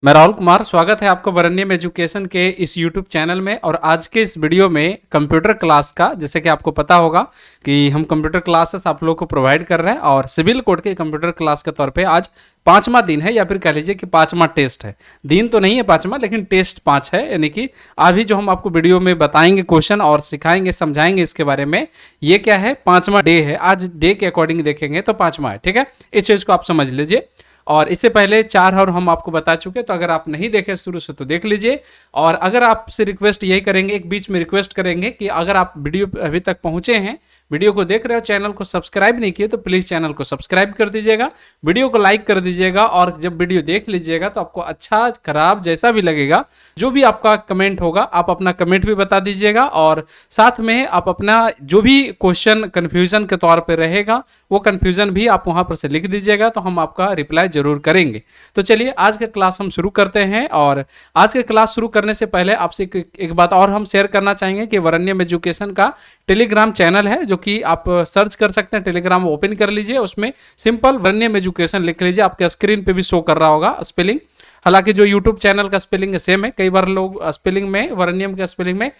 मैं राहुल कुमार, स्वागत है आपका वरण्यम एजुकेशन के इस यूट्यूब चैनल में। और आज के इस वीडियो में कंप्यूटर क्लास का, जैसे कि आपको पता होगा कि हम कंप्यूटर क्लासेस आप लोगों को प्रोवाइड कर रहे हैं और सिविल कोड के कंप्यूटर क्लास के तौर पे आज पांचवा दिन है, या फिर कह लीजिए कि पांचवा टेस्ट है। दिन तो नहीं है पांचवा, लेकिन टेस्ट 5 है। यानी कि अभी जो हम आपको वीडियो में बताएंगे क्वेश्चन और सिखाएंगे, समझाएंगे इसके बारे में, ये क्या है, पांचवा डे है। आज डे के अकॉर्डिंग देखेंगे तो पांचवा है, ठीक है। इस चीज़ को आप समझ लीजिए। और इससे पहले 4 और हम आपको बता चुके, तो अगर आप नहीं देखे शुरू से तो देख लीजिए। और अगर आपसे रिक्वेस्ट यही करेंगे, एक बीच में रिक्वेस्ट करेंगे कि अगर आप वीडियो अभी तक पहुंचे हैं, वीडियो को देख रहे हो, चैनल को सब्सक्राइब नहीं किए तो प्लीज़ चैनल को सब्सक्राइब कर दीजिएगा, वीडियो को लाइक कर दीजिएगा। और जब वीडियो देख लीजिएगा तो आपको अच्छा खराब जैसा भी लगेगा, जो भी आपका कमेंट होगा आप अपना कमेंट भी बता दीजिएगा। और साथ में आप अपना जो भी क्वेश्चन कन्फ्यूजन के तौर पर रहेगा वो कन्फ्यूजन भी आप वहाँ पर से लिख दीजिएगा, तो हम आपका रिप्लाई जरूर करेंगे। तो चलिए आज का क्लास हम शुरू करते हैं। और आज के क्लास शुरू करने से पहले आपसे एक बात और हम शेयर करना चाहेंगे कि वरण्यम एजुकेशन का टेलीग्राम चैनल है, जो कि आप सर्च कर सकते हैं। टेलीग्राम ओपन कर लीजिए, उसमें सिंपल वरण्यम एजुकेशन लिख लीजिए, आपके स्क्रीन पे भी शो कर रहा होगा स्पेलिंग। हालांकि जो यूट्यूब चैनल का स्पेलिंग सेम है, कई बार लोग स्पेलिंग में, वरण्यम के स्पेलिंग में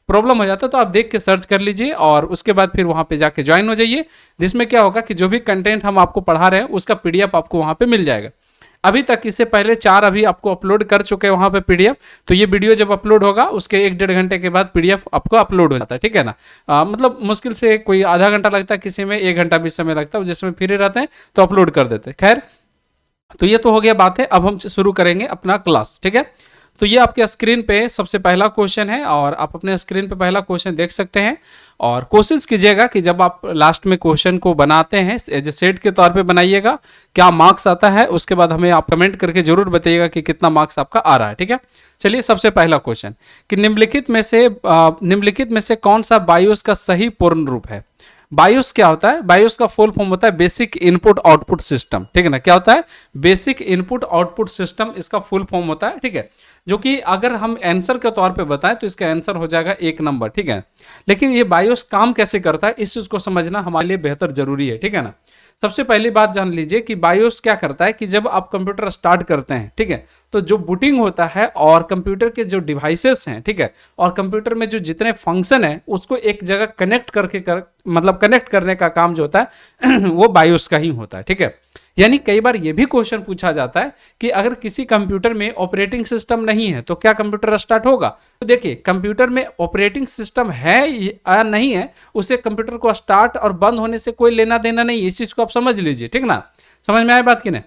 प्रॉब्लम हो जाता है, तो आप देख के सर्च कर लीजिए और उसके बाद फिर वहां पे जाके ज्वाइन हो जाइए। जिसमें क्या होगा कि जो भी कंटेंट हम आपको पढ़ा रहे हैं उसका पीडीएफ आपको वहां पे मिल जाएगा। अभी तक इससे पहले 4 अभी आपको अपलोड कर चुके हैं वहां पे पीडीएफ। तो ये वीडियो जब अपलोड होगा उसके 1-1.5 घंटे के बाद पीडीएफ आपको अपलोड हो जाता है, ठीक है ना। मतलब मुश्किल से कोई आधा घंटा लगता है, किसी में 1 घंटा भी समय लगता है, जिसमें फ्री रहते हैं तो अपलोड कर देते हैं। खैर, तो ये तो हो गया बात है। अब हम शुरू करेंगे अपना क्लास, ठीक है। तो ये आपके स्क्रीन पे सबसे पहला क्वेश्चन है और आप अपने स्क्रीन पे पहला क्वेश्चन देख सकते हैं। और कोशिश कीजिएगा कि जब आप लास्ट में क्वेश्चन को बनाते हैं एज ए सेट के तौर पे बनाइएगा, क्या मार्क्स आता है उसके बाद हमें आप कमेंट करके जरूर बताइएगा कि कितना मार्क्स आपका आ रहा है, ठीक है। चलिए सबसे पहला क्वेश्चन कि निम्नलिखित में से कौन सा बायोस का सही पूर्ण रूप है। बायोस क्या होता है? बायोस का फुल फॉर्म होता है बेसिक इनपुट आउटपुट सिस्टम, ठीक है ना। क्या होता है? बेसिक इनपुट आउटपुट सिस्टम इसका फुल फॉर्म होता है, ठीक है। जो कि अगर हम आंसर के तौर पे बताएं तो इसका आंसर हो जाएगा 1 नंबर, ठीक है। लेकिन ये बायोस काम कैसे करता है इस चीज को समझना हमारे लिए बेहतर जरूरी है, ठीक है ना। सबसे पहली बात जान लीजिए कि बायोस क्या करता है कि जब आप कंप्यूटर स्टार्ट करते हैं, ठीक है, तो जो बूटिंग होता है और कंप्यूटर के जो डिवाइसेस हैं, ठीक है, और कंप्यूटर में जो जितने फंक्शन है उसको एक जगह कनेक्ट मतलब कनेक्ट करने का काम जो होता है वो बायोस का ही होता है, ठीक है। यानी कई बार ये भी क्वेश्चन पूछा जाता है कि अगर किसी कंप्यूटर में ऑपरेटिंग सिस्टम नहीं है तो क्या कंप्यूटर स्टार्ट होगा। तो देखिए, कंप्यूटर में ऑपरेटिंग सिस्टम है या नहीं है, उसे कंप्यूटर को स्टार्ट और बंद होने से कोई लेना देना नहीं है। इस चीज को आप समझ लीजिए, ठीक ना। समझ में आया बात की नहीं।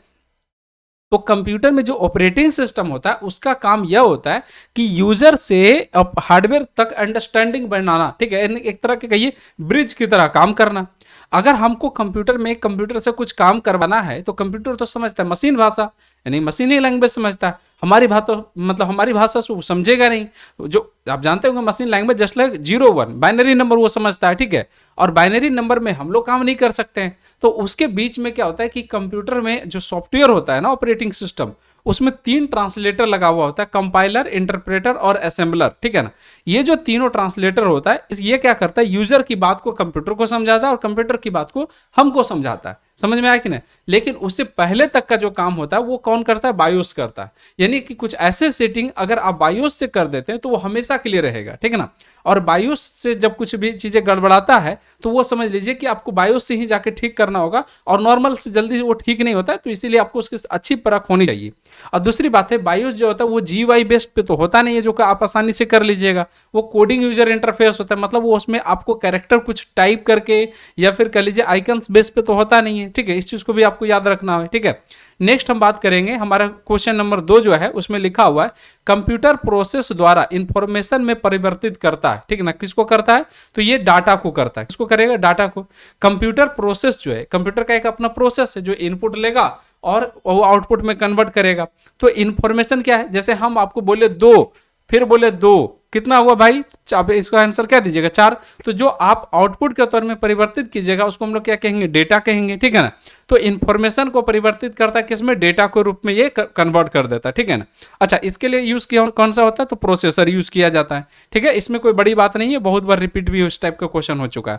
तो कंप्यूटर में जो ऑपरेटिंग सिस्टम होता है उसका काम यह होता है कि यूजर से हार्डवेयर तक अंडरस्टैंडिंग बनाना, ठीक है, एक तरह के कहिए ब्रिज की तरह काम करना। अगर हमको कंप्यूटर से कुछ काम करवाना है तो कंप्यूटर तो समझता है मशीन भाषा, यानी मशीनी लैंग्वेज समझता है। हमारी भाषा से वो समझेगा नहीं। जो आप जानते होंगे machine language just like 0-1 binary number वो समझता है, ठीक है। और बाइनरी नंबर में हम लोग काम नहीं कर सकते हैं। तो उसके बीच में क्या होता है कि कंप्यूटर में जो सॉफ्टवेयर होता है ना, ऑपरेटिंग सिस्टम, उसमें 3 ट्रांसलेटर लगा हुआ होता है, कंपाइलर, इंटरप्रेटर और असेंबलर, ठीक है ना। ये जो तीनों ट्रांसलेटर होता है, ये क्या करता है, यूजर की बात को कंप्यूटर को समझाता है और कंप्यूटर की बात को हमको समझाता है। समझ में आया कि नहीं। लेकिन उससे पहले तक का जो काम होता है वो कौन करता है? बायोस करता है। यानी कि कुछ ऐसे सेटिंग अगर आप बायोस से कर देते हैं तो वो हमेशा के लिए रहेगा, ठीक है ना। और बायोस से जब कुछ भी चीजें गड़बड़ाता है तो वो समझ लीजिए कि आपको बायोस से ही जाके ठीक करना होगा, और नॉर्मल से जल्दी वो ठीक नहीं होता है। तो इसीलिए आपको उसकी अच्छी परख होनी चाहिए। और दूसरी बात है, बायोस जो होता है वो GUI बेस्ड पे तो होता नहीं है जो कि आप आसानी से कर लीजिएगा। वो कोडिंग यूजर इंटरफेस होता है, मतलब वो उसमें आपको कैरेक्टर कुछ टाइप करके या फिर कह लीजिए आइकन्स बेस पे तो होता नहीं है, ठीक है। इस चीज को भी आपको याद रखना है, ठीक है। नेक्स्ट हम बात करेंगे, हमारा क्वेश्चन नंबर 2 जो है उसमें लिखा हुआ है कंप्यूटर प्रोसेस द्वारा इंफॉर्मेशन में परिवर्तित करता है, ठीक है ना। किसको करता है? तो ये डाटा को करता है। किसको करेगा? डाटा को। कंप्यूटर प्रोसेस जो है, कंप्यूटर का एक अपना प्रोसेस है जो इनपुट लेगा और वो आउटपुट में कन्वर्ट करेगा। तो इंफॉर्मेशन क्या है? जैसे हम आपको बोले 2, फिर बोले 2, कितना हुआ भाई? आप इसका आंसर क्या दीजिएगा? 4। तो जो आप आउटपुट के तौर में परिवर्तित कीजिएगा उसको हम लोग क्या कहेंगे? डेटा कहेंगे, ठीक है ना। तो इंफॉर्मेशन को परिवर्तित करता है किसमें? डेटा के रूप में ये कन्वर्ट कर देता है, ठीक है ना। अच्छा, इसके लिए यूज किया कौन सा होता है? तो प्रोसेसर यूज किया जाता है, ठीक है। इसमें कोई बड़ी बात नहीं है, बहुत बार रिपीट भी उस टाइप का क्वेश्चन हो चुका है।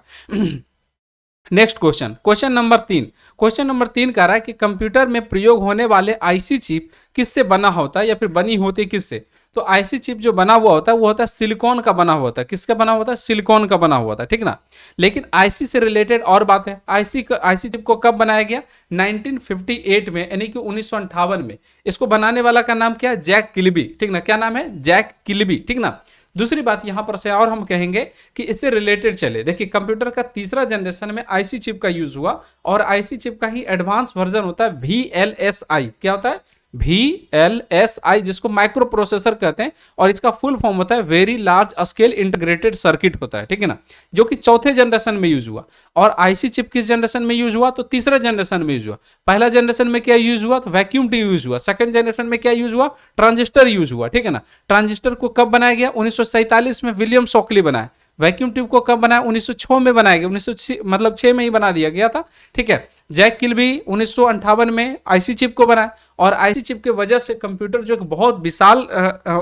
नेक्स्ट क्वेश्चन, क्वेश्चन नंबर 3 कह रहा है कि कंप्यूटर में प्रयोग होने वाले आईसी चिप किससे बना होता है या फिर बनी होती किससे। तो आईसी चिप जो बना हुआ होता है वो होता है सिलिकॉन का बना हुआ होता है। किसका बना हुआ होता है? सिलिकॉन का बना हुआ था, ठीक ना। लेकिन आईसी से रिलेटेड और बात है, आईसी चिप को कब बनाया गया? 1958 में, यानी कि 1958 में। इसको बनाने वाला का नाम क्या है? जैक किल्बी, ठीक ना। क्या नाम है? जैक किल्बी, ठीक ना। दूसरी बात यहां पर से और हम कहेंगे कि इससे रिलेटेड चले, देखिए कंप्यूटर का तीसरा जनरेशन में आईसी चिप का यूज हुआ और आईसी चिप का ही एडवांस वर्जन होता है VLSI। क्या होता है? VLSI, जिसको माइक्रो प्रोसेसर कहते हैं और इसका फुल फॉर्म होता है very large scale integrated circuit होता है, ठीक है ना, जो कि चौथे जनरेशन में यूज हुआ। और आईसी चिप किस जनरेशन में यूज हुआ? तो तीसरा जनरेशन में यूज हुआ। पहला जनरेशन में क्या यूज हुआ? तो वैक्यूम ट्यूब यूज हुआ। सेकंड जनरेशन में क्या यूज हुआ? ट्रांजिस्टर यूज हुआ, ठीक है ना। ट्रांजिस्टर को कब बनाया गया? 1947 में विलियम शॉकली बनाया। वैक्यूम ट्यूब को कब बनाया? 1906 में बनाया गया। 1906 मतलब 6 में ही बना दिया गया था, ठीक है। जैक किल्बी 1958 में आईसी चिप को बनाया और आईसी चिप की वजह से कंप्यूटर जो बहुत विशाल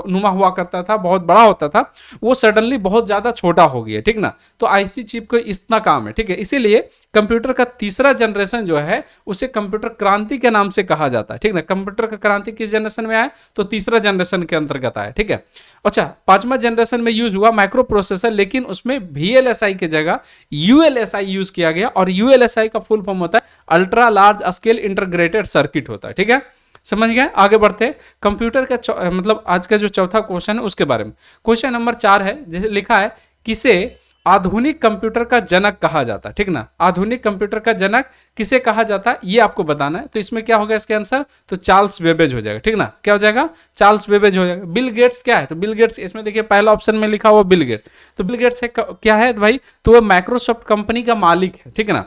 नुमा हुआ करता था, बहुत बड़ा होता था, वो सडनली बहुत ज्यादा छोटा हो गया, ठीक ना। तो आईसी चिप को इतना काम है, ठीक है। इसीलिए कंप्यूटर का तीसरा जनरेशन जो है उसे कंप्यूटर क्रांति के नाम से कहा जाता है, ठीक ना। कंप्यूटर का क्रांति किस जनरेशन में आया? तो तीसरा जनरेशन के अंतर्गत आया, ठीक है। अच्छा, पांचवा जनरेशन में यूज हुआ माइक्रो प्रोसेसर, लेकिन उसमें VLSI की जगह ULSI यूज किया गया और ULSI का फुल फॉर्म होता है ultra large scale integrated circuit होता है, ठीक है। समझ गए? आगे बढ़ते हैं। कंप्यूटर का मतलब आज का जो चौथा क्वेश्चन है उसके बारे में। क्वेश्चन नंबर 4 है, जैसे लिखा है, किसे आधुनिक कंप्यूटर का जनक कहा जाता है, ठीक ना। आधुनिक कंप्यूटर का जनक किसे कहा जाता है ये आपको बताना है। तो इसमें क्या होगा इसके आंसर? तो चार्ल्स बेबेज हो जाएगा, ठीक ना। क्या हो जाएगा? चार्ल्स बेबेज हो जाएगा। बिल गेट्स क्या है? तो बिल गेट्स, इसमें देखिए पहला ऑप्शन में लिखा हुआ बिल गेट्स। तो बिल गेट्स है क्या है भाई? तो वो माइक्रोसॉफ्ट कंपनी का मालिक है, ठीक है ना।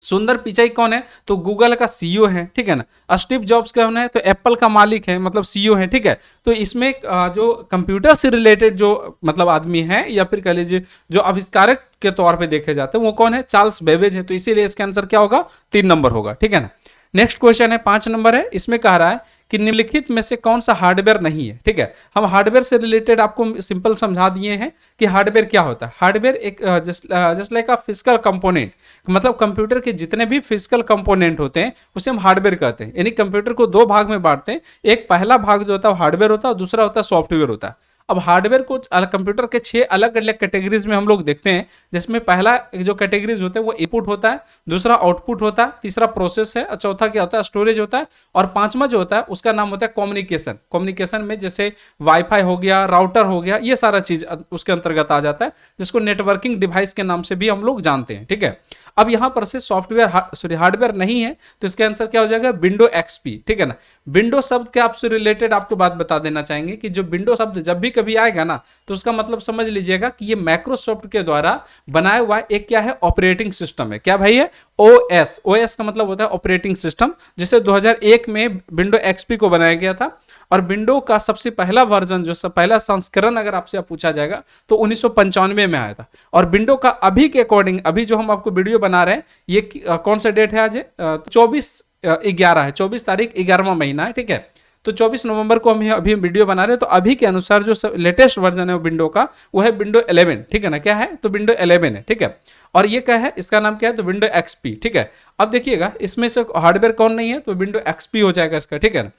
सुंदर पिचाई कौन है? तो गूगल का सीईओ है, ठीक है ना। स्टीव जॉब्स कौन है? तो एप्पल का मालिक है, मतलब सीईओ है, ठीक है। तो इसमें जो कंप्यूटर से रिलेटेड जो मतलब आदमी है या फिर कह लीजिए जो आविष्कारक के तौर पे देखे जाते हैं वो कौन है? चार्ल्स बेबेज है। तो इसीलिए इसका आंसर क्या होगा? 3 नंबर होगा, ठीक है ना। नेक्स्ट क्वेश्चन है 5 नंबर है, इसमें कह रहा है कि निम्नलिखित में से कौन सा हार्डवेयर नहीं है, ठीक है। हम हार्डवेयर से रिलेटेड आपको सिंपल समझा दिए हैं कि हार्डवेयर क्या होता है। हार्डवेयर एक just like a physical component, मतलब कंप्यूटर के जितने भी फिजिकल कंपोनेंट होते हैं उसे हम हार्डवेयर कहते हैं। यानी कंप्यूटर को 2 भाग में बांटते हैं, एक पहला भाग जो होता है हार्डवेयर होता है और दूसरा होता है सॉफ्टवेयर होता है। अब हार्डवेयर को कंप्यूटर के 6 अलग अलग कैटेगरीज में हम लोग देखते हैं, जिसमें पहला जो कैटेगरीज होते हैं वो इनपुट होता है, दूसरा आउटपुट होता है, तीसरा प्रोसेस है, चौथा क्या होता है? स्टोरेज होता है, और पांचवा जो होता है उसका नाम होता है कम्युनिकेशन। कम्युनिकेशन में जैसे वाईफाई हो गया, राउटर हो गया, ये सारा चीज उसके अंतर्गत आ जाता है, जिसको नेटवर्किंग डिवाइस के नाम से भी हम लोग जानते हैं, ठीक है। अब यहां पर से सॉफ्टवेयर हार्डवेयर नहीं है, तो इसका आंसर क्या हो जाएगा? विंडो एक्सपी, ठीक है ना। विंडो शब्द के आपसे रिलेटेड आपको बात बता देना चाहेंगे कि जो विंडो शब्द जब भी कभी आएगा ना तो उसका मतलब समझ लीजिएगा कि ये माइक्रोसॉफ्ट के द्वारा बनाया हुआ एक क्या है? ऑपरेटिंग सिस्टम है। क्या भाई है? OS। OS का मतलब होता है ऑपरेटिंग सिस्टम, जिसे 2001 में विंडो एक्सपी को बनाया गया था। और विंडो का सबसे पहला वर्जन जो पहला संस्करण अगर आपसे पूछा जाएगा तो 1995 में आया था। और विंडो का अभी के अकॉर्डिंग, अभी जो हम आपको वीडियो बना रहे हैं ये कौन सा डेट है आज? 24/11 है, 24 तारीख 11वां महीना है, ठीक है। तो 24 नवंबर को हम अभी वीडियो बना रहे हैं। तो अभी के अनुसार जो लेटेस्ट वर्जन है विंडो का वो है विंडो 11, ठीक है ना। क्या है? तो विंडो 11 है, ठीक है। और ये क्या है? इसका नाम क्या है? तो विंडो एक्सपी, ठीक है। अब देखिएगा इसमें से हार्डवेयर कौन नहीं है? तो विंडो एक्सपी हो जाएगा इसका, ठीक है।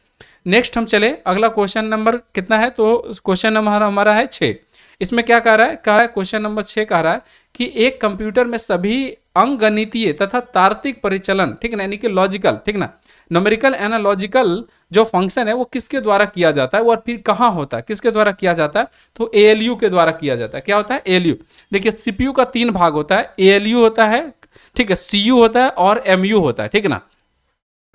नेक्स्ट हम चले, अगला क्वेश्चन नंबर कितना है? तो क्वेश्चन नंबर हमारा है 6। इसमें क्या कह रहा है? कहा है क्वेश्चन नंबर 6 कह रहा है कि एक कंप्यूटर में सभी अंकगणितीय तथा तार्किक परिचालन, ठीक है ना, यानी कि लॉजिकल, ठीक ना, न्यूमेरिकल एनालॉजिकल जो फंक्शन है वो किसके द्वारा किया जाता है और फिर कहाँ होता है? किसके द्वारा किया जाता है? तो ALU के द्वारा किया जाता है। क्या होता है? ALU। देखिए CPU का 3 भाग होता है, ALU होता है, ठीक है, CU होता है और MU होता है, ठीक है ना।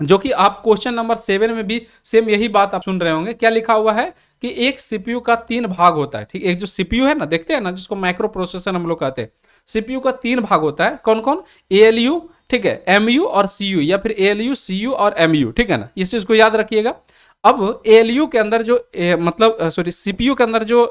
जो कि आप क्वेश्चन नंबर 7 में भी सेम यही बात आप सुन रहे होंगे। क्या लिखा हुआ है कि एक सीपीयू का 3 भाग होता है, ठीक। एक जो सीपीयू है ना, देखते हैं ना, जिसको माइक्रो प्रोसेसर हम लोग कहते हैं, सीपीयू का 3 भाग होता है। कौन कौन? ALU, ठीक है, MU और CU, या फिर ALU, CU और MU, ठीक है ना। इस चीज को याद रखिएगा। अब ALU के अंदर जो मतलब सॉरी सीपीयू के अंदर जो,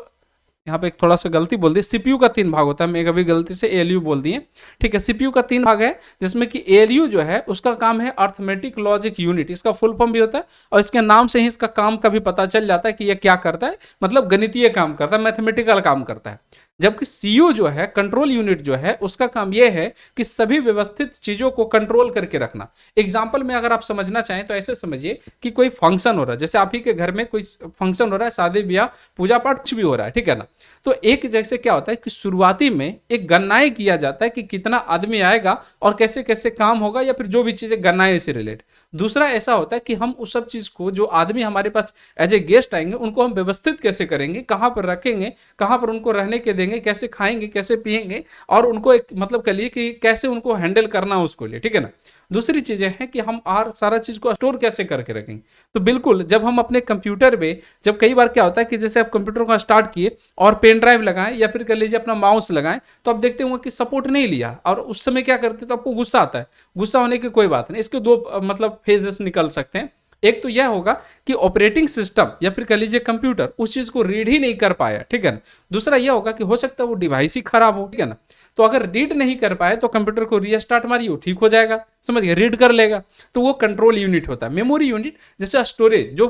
यहाँ पे एक थोड़ा सा गलती बोल दी, सीपीयू का 3 भाग होता है, मैं कभी गलती से ALU बोल दिए, ठीक है। सीपीयू का 3 भाग है, जिसमें कि ALU जो है उसका काम है अर्थमेटिक लॉजिक यूनिट, इसका फुल फॉर्म भी होता है, और इसके नाम से ही इसका काम का भी पता चल जाता है कि यह क्या करता है, मतलब गणितीय काम करता है, मैथमेटिकल काम करता है। जबकि सीयू जो है, कंट्रोल यूनिट जो है, उसका काम यह है कि सभी व्यवस्थित चीजों को कंट्रोल करके रखना। एग्जाम्पल में अगर आप समझना चाहें तो ऐसे समझिए कि कोई फंक्शन हो रहा है, जैसे आप ही के घर में कोई फंक्शन हो रहा है, शादी ब्याह पूजा पाठ कुछ भी हो रहा है, ठीक है ना। तो एक जैसे क्या होता है कि शुरुआती में एक गणनाएं किया जाता है कि कितना आदमी आएगा और कैसे कैसे काम होगा, या फिर जो भी चीजें गणनाएं से रिलेट। दूसरा ऐसा होता है कि हम उस सब चीज को, जो आदमी हमारे पास एज ए गेस्ट आएंगे, उनको हम व्यवस्थित कैसे करेंगे, कहाँ पर रखेंगे, कहाँ पर उनको रहने के देंगे, कैसे खाएंगे, कैसे पिएंगे, और उनको एक मतलब कह लिए कि कैसे उनको हैंडल करना उसको लिए, ठीक है ना। दूसरी चीजें हैं कि हम और सारा चीज को स्टोर कैसे करके रखेंगे। तो बिल्कुल जब हम अपने कंप्यूटर में, जब कई बार क्या होता है कि जैसे आप कंप्यूटर को स्टार्ट किए और पेन ड्राइव लगाएं या फिर कह लीजिए अपना माउस लगाएं, तो आप देखते होंगे कि सपोर्ट नहीं लिया, और उस समय क्या करते तो आपको गुस्सा आता है। गुस्सा होने की कोई बात नहीं, इसके दो मतलब फेजेस निकल सकते हैं। एक तो यह होगा कि ऑपरेटिंग सिस्टम या फिर कह लीजिए कंप्यूटर उस चीज को रीड ही नहीं कर पाया, ठीक है ना। दूसरा यह होगा कि हो सकता है वो डिवाइस ही खराब हो, ठीक है ना। तो अगर रीड नहीं कर पाए तो कंप्यूटर को रीस्टार्ट मारिए, ठीक हो जाएगा, समझ गए, रीड कर लेगा। तो वो कंट्रोल यूनिट होता है। मेमोरी यूनिट जैसे स्टोरेज, जो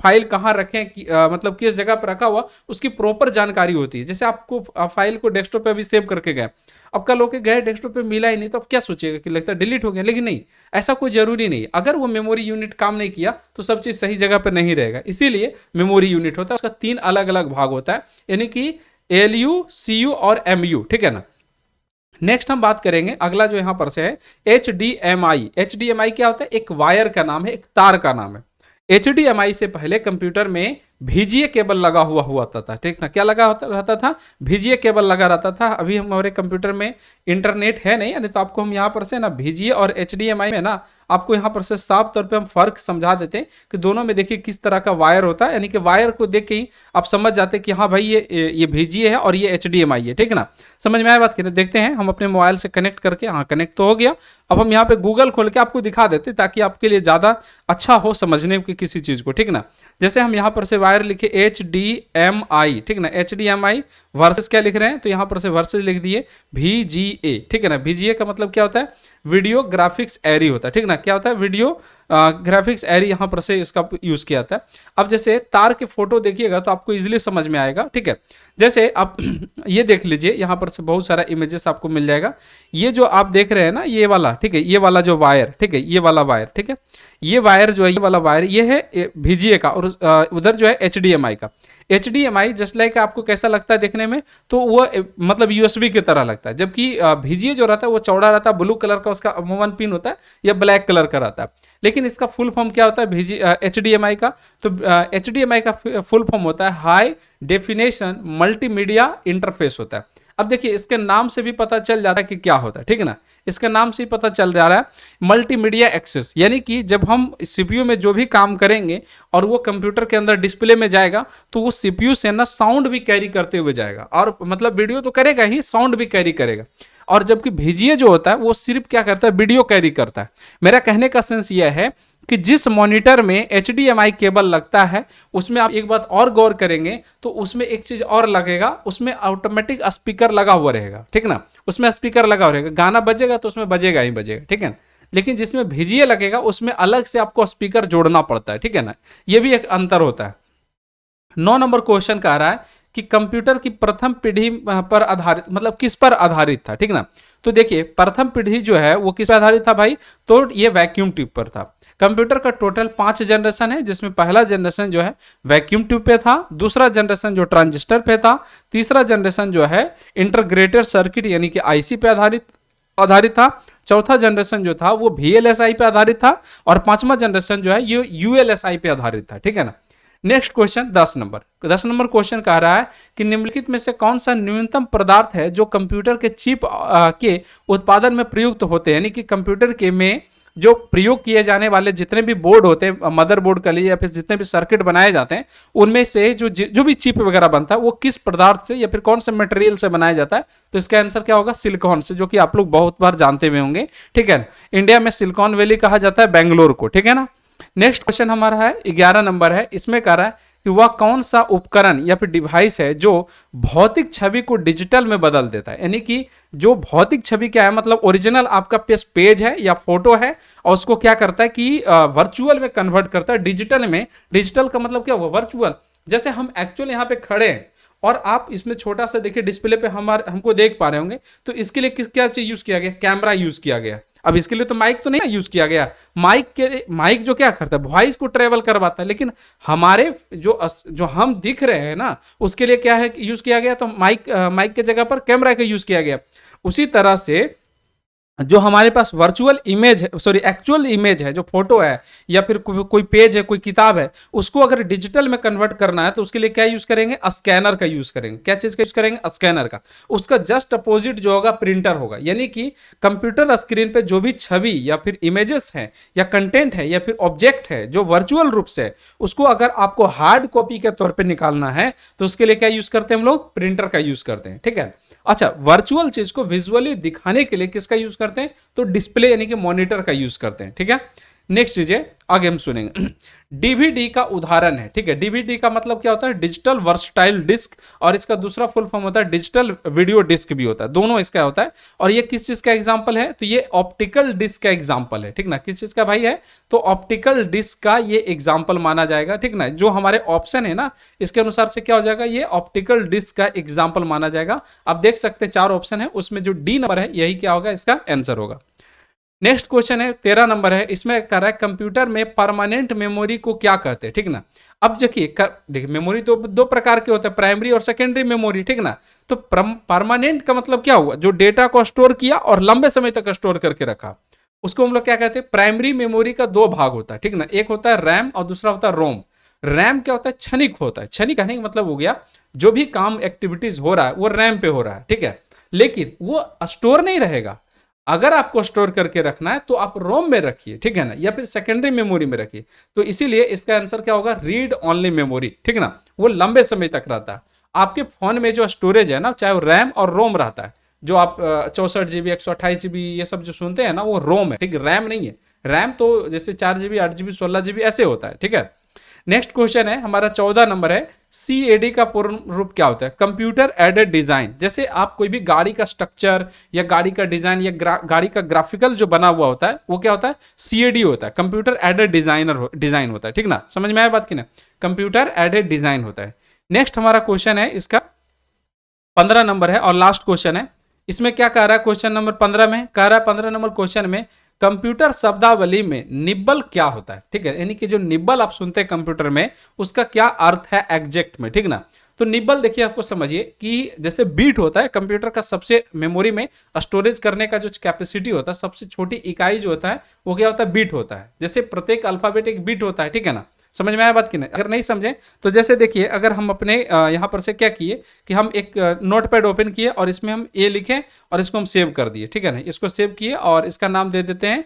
फाइल कहाँ रखें मतलब किस जगह पर रखा हुआ, उसकी प्रॉपर जानकारी होती है। जैसे आपको फाइल को डेस्कटॉप पे अभी सेव करके गए, अब कल होके गए डेस्कटॉप पे मिला ही नहीं, तो अब क्या सोचिएगा कि लगता है डिलीट हो गया, लेकिन नहीं, ऐसा कोई जरूरी नहीं। अगर वो मेमोरी यूनिट काम नहीं किया तो सब चीज सही जगह पर नहीं रहेगा, इसीलिए मेमोरी यूनिट होता है। उसका 3 अलग अलग भाग होता है, यानी कि ALU, CU और MU, ठीक है ना। नेक्स्ट हम बात करेंगे, अगला जो यहां पर से है HDMI। HDMI क्या होता है? एक वायर का नाम है, एक तार का नाम है। HDMI से पहले कंप्यूटर में VGA केबल लगा हुआ था, ठीक ना। क्या लगा रहता था? VGA केबल लगा रहता था। अभी हमारे कंप्यूटर में इंटरनेट है नहीं, यानी तो आपको हम यहाँ पर से ना VGA और HDMI में ना आपको यहाँ पर से साफ तौर पे हम फर्क समझा देते हैं कि दोनों में देखिए किस तरह का वायर होता है। यानी कि वायर को देख के ही आप समझ जाते हैं कि हाँ भाई ये VGA है और ये HDMI है, ठीक है ना। समझ में आया बात? करें देखते हैं हम अपने मोबाइल से कनेक्ट करके। हाँ, कनेक्ट तो हो गया। अब हम यहाँ पे गूगल खोल के आपको दिखा देते ताकि आपके लिए ज्यादा अच्छा हो समझने की किसी चीज को, ठीक ना। जैसे हम यहाँ पर से वायर लिखे HDMI, ठीक ना। HDMI वर्सेस क्या लिख रहे हैं, तो यहाँ पर से वर्सेस लिख दिए VGA, ठीक है ना। VGA का मतलब क्या होता है? वीडियो ग्राफिक्स एरी होता है, ठीक ना। क्या होता है? वीडियो ग्राफिक्स एरी, यहाँ पर से इसका यूज किया जाता है। अब जैसे तार के फोटो देखिएगा तो आपको इजीली समझ में आएगा, ठीक है। जैसे आप ये देख लीजिए, यहाँ पर से बहुत सारा इमेजेस आपको मिल जाएगा। ये जो आप देख रहे हैं ना, ये वाला, ठीक है, ये वाला जो वायर, ठीक है, ये वाला वायर, ठीक है, ये वायर जो है, ये वाला वायर, ये है VGA का, और उधर जो है HDMI का। HDMI जस्ट लाइक आपको कैसा लगता है देखने में, तो वो मतलब USB की तरह लगता है, जबकि VGA जो रहता है वो चौड़ा रहता है, ब्लू कलर का उसका अमूमन पिन होता है, या ब्लैक कलर का रहता है। लेकिन इसका फुल फॉर्म क्या होता है HDMI का? तो HDMI का फुल फॉर्म होता है हाई डेफिनेशन मल्टीमीडिया इंटरफेस होता है। अब देखिए इसके नाम से भी पता चल जाता है कि क्या होता है, ठीक है ना। इसके नाम से ही पता चल जा रहा है मल्टीमीडिया एक्सेस, यानी कि जब हम CPU में जो भी काम करेंगे और वो कंप्यूटर के अंदर डिस्प्ले में जाएगा, तो वो CPU से ना साउंड भी कैरी करते हुए जाएगा, और मतलब वीडियो तो करेगा ही, साउंड भी कैरी करेगा। और जबकि VGA जो होता है वो सिर्फ क्या करता है? वीडियो कैरी करता है। मेरा कहने का सेंस यह है कि जिस मॉनिटर में HDMI केबल लगता है, उसमें आप एक बात और गौर करेंगे तो उसमें एक चीज और लगेगा, उसमें ऑटोमेटिक स्पीकर लगा हुआ रहेगा, ठीक ना। उसमें स्पीकर लगा हुआ रहेगा, गाना बजेगा तो उसमें बजेगा ही बजेगा, ठीक है। लेकिन जिसमें VGA लगेगा उसमें अलग से आपको स्पीकर जोड़ना पड़ता है, ठीक है ना। यह भी एक अंतर होता है। 9 नंबर क्वेश्चन कह रहा है कि कंप्यूटर की प्रथम पीढ़ी पर आधारित, मतलब किस पर आधारित था, ठीक ना। तो देखिए प्रथम पीढ़ी जो है वो किस पर आधारित था भाई? तो ये वैक्यूम ट्यूब पर था। कंप्यूटर का टोटल 5 जनरेशन है, जिसमें पहला जनरेशन जो है वैक्यूम ट्यूब पे था, दूसरा जनरेशन जो ट्रांजिस्टर पे था, तीसरा जनरेशन जो है इंटीग्रेटेड सर्किट यानी कि IC पे आधारित था, चौथा जनरेशन जो था वो VLSI पे आधारित था, और पांचवा जनरेशन जो है ये ULSI पे आधारित था, ठीक है ना। नेक्स्ट क्वेश्चन 10 नंबर क्वेश्चन कह रहा है कि निम्नलिखित में से कौन सा न्यूनतम पदार्थ है जो कंप्यूटर के चिप के उत्पादन में प्रयुक्त होते हैं, यानी कि कंप्यूटर के में जो प्रयोग किए जाने वाले जितने भी बोर्ड होते हैं, मदर बोर्ड का लिए या फिर जितने भी सर्किट बनाए जाते हैं, उनमें से जो भी चिप वगैरह बनता है वो किस पदार्थ से या फिर कौन से मटेरियल से बनाया जाता है? तो इसका आंसर क्या होगा? सिलिकॉन से, जो कि आप लोग बहुत बार जानते हुए होंगे, ठीक है। इंडिया में सिलिकॉन वैली कहा जाता है बेंगलोर को, ठीक है ना। नेक्स्ट क्वेश्चन हमारा है 11 नंबर है। इसमें कह रहा है कि वह कौन सा उपकरण या फिर डिवाइस है जो भौतिक छवि को डिजिटल में बदल देता है, यानी कि जो भौतिक छवि क्या है, मतलब ओरिजिनल आपका पेज है या फोटो है, और उसको क्या करता है कि वर्चुअल में कन्वर्ट करता है डिजिटल में। डिजिटल का मतलब क्या हुआ? वर्चुअल। जैसे हम एक्चुअल यहाँ पे खड़े हैं और आप इसमें छोटा सा देखिए डिस्प्ले पे हमको देख पा रहे होंगे, तो इसके लिए क्या चीज यूज किया गया, कैमरा यूज किया गया। अब इसके लिए तो माइक तो नहीं यूज किया गया, माइक जो क्या करता है, वॉइस को ट्रेवल करवाता है, लेकिन हमारे जो हम दिख रहे हैं ना, उसके लिए क्या है यूज किया गया, तो माइक के जगह पर कैमरा का यूज किया गया। उसी तरह से जो हमारे पास वर्चुअल इमेज है, सॉरी एक्चुअल इमेज है, जो फोटो है या फिर कोई पेज है, कोई किताब है, उसको अगर डिजिटल में कन्वर्ट करना है तो उसके लिए क्या यूज करेंगे, स्कैनर का यूज करेंगे। क्या चीज का यूज करेंगे, स्कैनर का। उसका जस्ट अपोजिट जो होगा प्रिंटर होगा, यानी कि कंप्यूटर स्क्रीन पे जो भी छवि या फिर इमेजेस है या कंटेंट है या फिर ऑब्जेक्ट है जो वर्चुअल रूप से, उसको अगर आपको हार्ड कॉपी के तौर पर निकालना है तो उसके लिए क्या यूज करते हैं हम लोग, प्रिंटर का यूज करते हैं। ठीक है, अच्छा, वर्चुअल चीज को विजुअली दिखाने के लिए किसका यूज करते हैं, तो डिस्प्ले यानी कि मॉनिटर का यूज करते हैं। ठीक है, नेक्स्ट चीजें आगे हम सुनेंगे। डीवीडी का उदाहरण है। ठीक है, डीवीडी का मतलब क्या होता है, डिजिटल वर्सटाइल डिस्क, और इसका दूसरा फुल फॉर्म होता है डिजिटल वीडियो डिस्क भी होता है, दोनों इसका होता है। और ये किस चीज का एग्जांपल है, तो ये ऑप्टिकल डिस्क का एग्जांपल है। ठीक ना, किस चीज का भाई है, तो ऑप्टिकल डिस्क का ये एग्जांपल माना जाएगा। ठीक ना, जो हमारे ऑप्शन है ना, इसके अनुसार से क्या हो जाएगा, ये ऑप्टिकल डिस्क का एग्जाम्पल माना जाएगा। आप देख सकते हैं 4 ऑप्शन है, उसमें जो डी नंबर है यही क्या होगा, इसका आंसर होगा। नेक्स्ट क्वेश्चन है 13 नंबर है, इसमें कह रहा है कंप्यूटर में परमानेंट मेमोरी को क्या कहते हैं। ठीक ना, अब देखिए मेमोरी तो 2 प्रकार के होते हैं, प्राइमरी और सेकेंडरी मेमोरी। ठीक ना, तो परमानेंट का मतलब क्या हुआ, जो डेटा को स्टोर किया और लंबे समय तक स्टोर करके रखा, उसको हम लोग क्या कहते हैं, प्राइमरी मेमोरी का 2 भाग होता है। ठीक ना, एक होता है रैम और दूसरा होता है रोम। रैम क्या होता है, क्षणिक होता है। क्षणिक कहने का मतलब हो गया, जो भी काम एक्टिविटीज हो रहा है वो रैम पे हो रहा है। ठीक है, लेकिन वो स्टोर नहीं रहेगा। अगर आपको स्टोर करके रखना है तो आप रोम में रखिए, ठीक है ना, या फिर सेकेंडरी मेमोरी में रखिए। तो इसीलिए इसका आंसर क्या होगा, रीड ओनली मेमोरी। ठीक ना, वो लंबे समय तक रहता है। आपके फोन में जो स्टोरेज है ना, चाहे वो रैम और रोम रहता है, जो आप 64 GB 128 GB ये सब जो सुनते हैं ना, वो रोम है। ठीक है, रैम नहीं है। रैम तो जैसे 4 GB 8 GB 16 GB ऐसे होता है। ठीक है, नेक्स्ट क्वेश्चन है हमारा 14 नंबर है, CAD का पूर्ण रूप क्या होता है, कंप्यूटर एडेड डिजाइन। जैसे आप कोई भी गाड़ी का स्ट्रक्चर या गाड़ी का डिजाइन या गाड़ी का ग्राफिकल जो बना हुआ होता है वो क्या होता है, CAD होता है, कंप्यूटर एडेड डिजाइन होता है। ठीक ना, समझ में आया बात की ना, कंप्यूटर एडेड डिजाइन होता है। नेक्स्ट हमारा क्वेश्चन है, इसका 15 नंबर है और लास्ट क्वेश्चन है। इसमें क्या कह रहा है, क्वेश्चन नंबर 15 में कह रहा है, 15 नंबर क्वेश्चन में कंप्यूटर शब्दावली में निब्बल क्या होता है। ठीक है, यानी कि जो निब्बल आप सुनते हैं कंप्यूटर में, उसका क्या अर्थ है एग्जैक्ट में। ठीक ना, तो निब्बल देखिए, आपको समझिए कि जैसे बीट होता है कंप्यूटर का, सबसे मेमोरी में स्टोरेज करने का जो कैपेसिटी होता है, सबसे छोटी इकाई जो होता है वो क्या होता है, बीट होता है। जैसे प्रत्येक अल्फाबेट एक बीट होता है। ठीक है ना, समझ में आया बात की नहीं, अगर नहीं समझे तो जैसे देखिए, अगर हम अपने यहाँ पर से क्या किए कि हम एक नोटपैड ओपन किए और इसमें हम ए लिखे और इसको हम सेव कर दिए। ठीक है ना, इसको सेव किए और इसका नाम दे देते हैं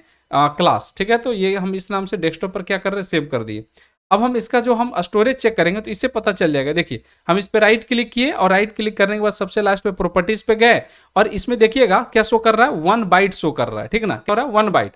क्लास। ठीक है, तो ये हम इस नाम से डेस्कटॉप पर क्या कर रहे हैं, सेव कर दिए। अब हम इसका जो हम स्टोरेज चेक करेंगे तो इससे पता चल जाएगा। देखिए, हम इस पर राइट क्लिक किए और राइट क्लिक करने के बाद सबसे लास्ट पे प्रॉपर्टीज पे गए और इसमें देखिएगा क्या शो कर रहा है, 1 बाइट शो कर रहा है। ठीक है ना, क्या हो रहा है, 1 बाइट।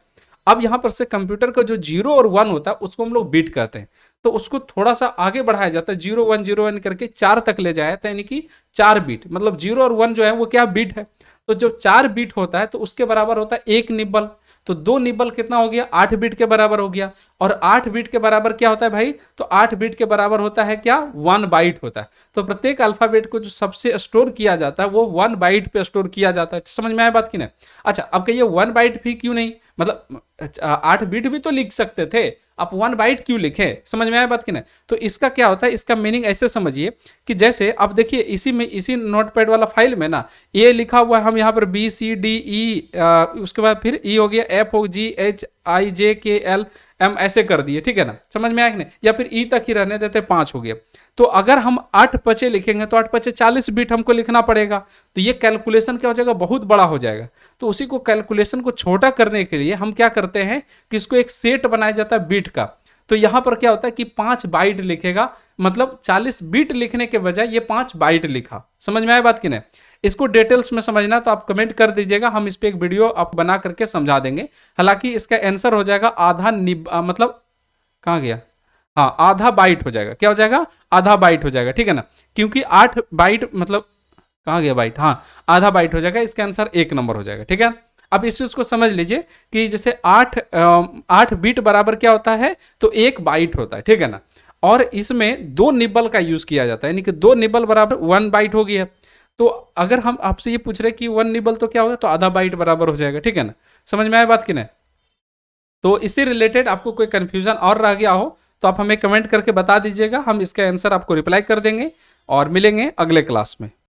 अब यहां पर से कंप्यूटर का जो 0 और 1 होता है उसको हम लोग बीट कहते हैं, तो उसको थोड़ा सा आगे बढ़ाया जाता है, 0 1 करके 4 तक ले जाया था, यानी कि 4 बीट, मतलब 0 और 1 जो है वो क्या बीट है। तो जो 4 बीट होता है तो उसके बराबर होता है 1 निब्बल। तो 2 निब्बल कितना हो गया, 8 बीट के बराबर हो गया। और 8 बीट के बराबर क्या होता है भाई, तो 8 बीट के बराबर होता है क्या, 1 बाइट होता है। तो प्रत्येक अल्फाबेट को जो सबसे स्टोर किया जाता है वो 1 बाइट पे स्टोर किया जाता है। समझ में आया बात की नहीं। अच्छा, अब कहिए 1 बाइट भी क्यों नहीं, मतलब 8 बीट भी तो लिख सकते थे, आप 1 बाइट क्यों लिखे, समझ में आया बात की नहीं। तो इसका क्या होता है, इसका मीनिंग ऐसे समझिए कि जैसे अब देखिए इसी नोटपैड वाला फाइल में ना ये लिखा हुआ है, हम यहाँ पर BCDE, उसके बाद फिर E हो गया, FOGHIJKL M ऐसे कर दिए। ठीक है ना, समझ में आया कि नहीं, या फिर E तक ही रहने देते, 5 हो गया। तो अगर हम 8 पचे लिखेंगे तो 8 पचे 40 बीट हमको लिखना पड़ेगा, तो ये कैलकुलेशन क्या हो जाएगा, बहुत बड़ा हो जाएगा। तो उसी को कैलकुलेशन को छोटा करने के लिए हम क्या करते हैं कि इसको एक सेट बनाया जाता है बीट का। तो यहां पर क्या होता है कि 5 बाइट लिखेगा, मतलब 40 बीट लिखने के बजाय ये 5 बाइट लिखा। समझ में आया बात की नहीं। इसको डिटेल्स में समझना तो आप कमेंट कर दीजिएगा, हम इस पे एक वीडियो आप बना करके समझा देंगे। हालांकि इसका आंसर हो जाएगा आधा मतलब कहाँ गया, हाँ आधा बाइट हो जाएगा। क्या हो जाएगा, आधा बाइट हो जाएगा। ठीक है ना, क्योंकि 8 बाइट मतलब कहाँ गया बाइट, हाँ आधा बाइट हो जाएगा, इसका आंसर 1 नंबर हो जाएगा। ठीक है, अब इस चीज को समझ लीजिए कि जैसे 8 बीट बराबर क्या होता है, तो 1 बाइट होता है। ठीक है ना, और इसमें 2 निबल का यूज किया जाता है, यानी कि 2 निबल बराबर 1 बाइट हो गया। तो अगर हम आपसे ये पूछ रहे कि 1 निबल तो क्या होगा, तो आधा बाइट बराबर हो जाएगा, ठीक है ना। समझ में आया बात कि नहीं। तो इससे रिलेटेड आपको कोई कंफ्यूजन और रह गया हो तो आप हमें कमेंट करके बता दीजिएगा, हम इसका आंसर आपको रिप्लाई कर देंगे और मिलेंगे अगले क्लास में।